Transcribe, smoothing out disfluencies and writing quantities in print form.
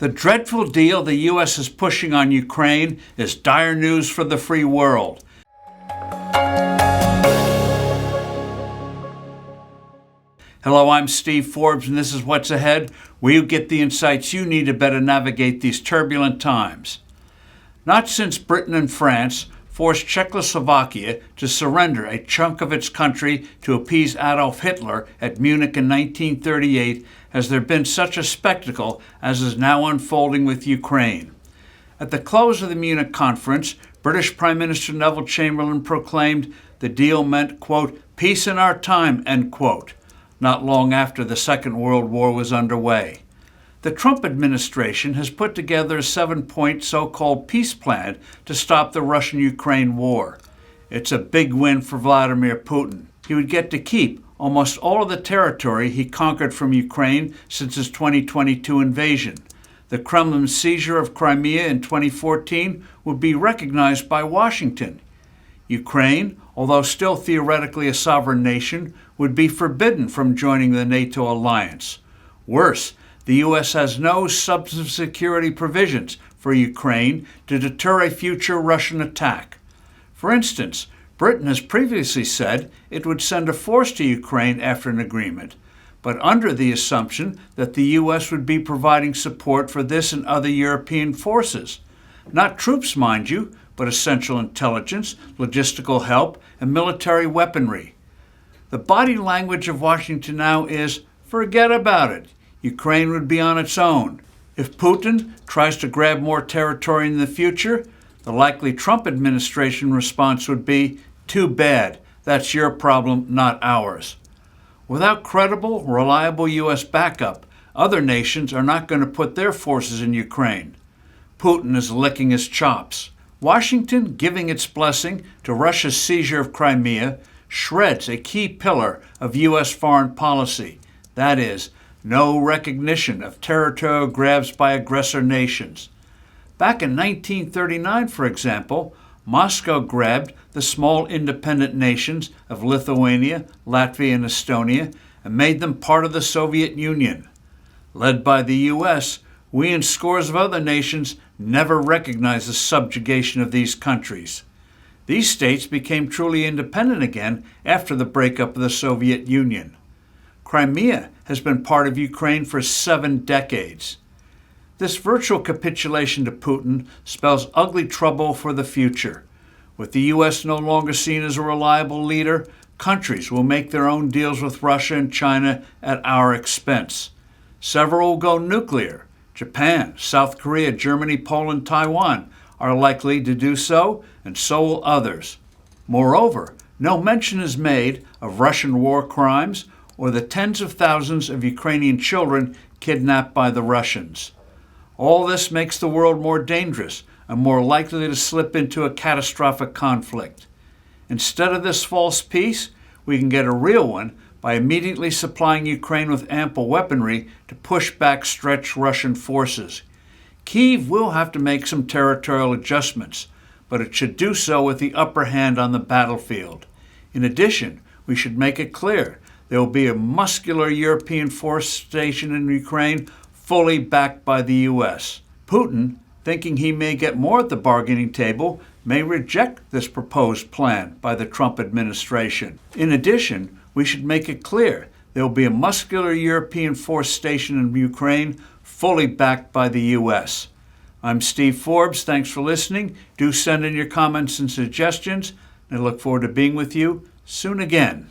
The dreadful deal the U.S. is pushing on Ukraine is dire news for the free world. Hello, I'm Steve Forbes, and this is What's Ahead, where you get the insights you need to better navigate these turbulent times. Not since Britain and France forced Czechoslovakia to surrender a chunk of its country to appease Adolf Hitler at Munich in 1938 has there been such a spectacle as is now unfolding with Ukraine. At the close of the Munich conference, British Prime Minister Neville Chamberlain proclaimed the deal meant, quote, peace in our time, end quote, not long after the Second World War was underway. The Trump administration has put together a 7-point so-called peace plan to stop the Russian-Ukraine war. It's a big win for Vladimir Putin. He would get to keep almost all of the territory he conquered from Ukraine since his 2022 invasion. The Kremlin's seizure of Crimea in 2014 would be recognized by Washington. Ukraine, although still theoretically a sovereign nation, would be forbidden from joining the NATO alliance. Worse, the U.S. has no substantive security provisions for Ukraine to deter a future Russian attack. For instance, Britain has previously said it would send a force to Ukraine after an agreement, but under the assumption that the U.S. would be providing support for this and other European forces. Not troops, mind you, but essential intelligence, logistical help, and military weaponry. The body language of Washington now is, forget about it. Ukraine would be on its own. If Putin tries to grab more territory in the future, the likely Trump administration response would be, too bad, that's your problem, not ours. Without credible, reliable U.S. backup, other nations are not going to put their forces in Ukraine. Putin is licking his chops. Washington, giving its blessing to Russia's seizure of Crimea, shreds a key pillar of U.S. foreign policy, that is, no recognition of territorial grabs by aggressor nations. Back in 1939, for example, Moscow grabbed the small independent nations of Lithuania, Latvia, and Estonia and made them part of the Soviet Union. Led by the U.S., we and scores of other nations never recognized the subjugation of these countries. These states became truly independent again after the breakup of the Soviet Union. Crimea has been part of Ukraine for 7 decades. This virtual capitulation to Putin spells ugly trouble for the future. With the U.S. no longer seen as a reliable leader, countries will make their own deals with Russia and China at our expense. Several will go nuclear. Japan, South Korea, Germany, Poland, Taiwan are likely to do so, and so will others. Moreover, no mention is made of Russian war crimes or the tens of thousands of Ukrainian children kidnapped by the Russians. All this makes the world more dangerous and more likely to slip into a catastrophic conflict. Instead of this false peace, we can get a real one by immediately supplying Ukraine with ample weaponry to push back stretched Russian forces. Kyiv will have to make some territorial adjustments, but it should do so with the upper hand on the battlefield. In addition, we should make it clear there will be a muscular European force stationed in Ukraine, fully backed by the U.S. Putin, thinking he may get more at the bargaining table, may reject this proposed plan by the Trump administration. In addition, we should make it clear there will be a muscular European force stationed in Ukraine, fully backed by the U.S. I'm Steve Forbes. Thanks for listening. Do send in your comments and suggestions, and I look forward to being with you soon again.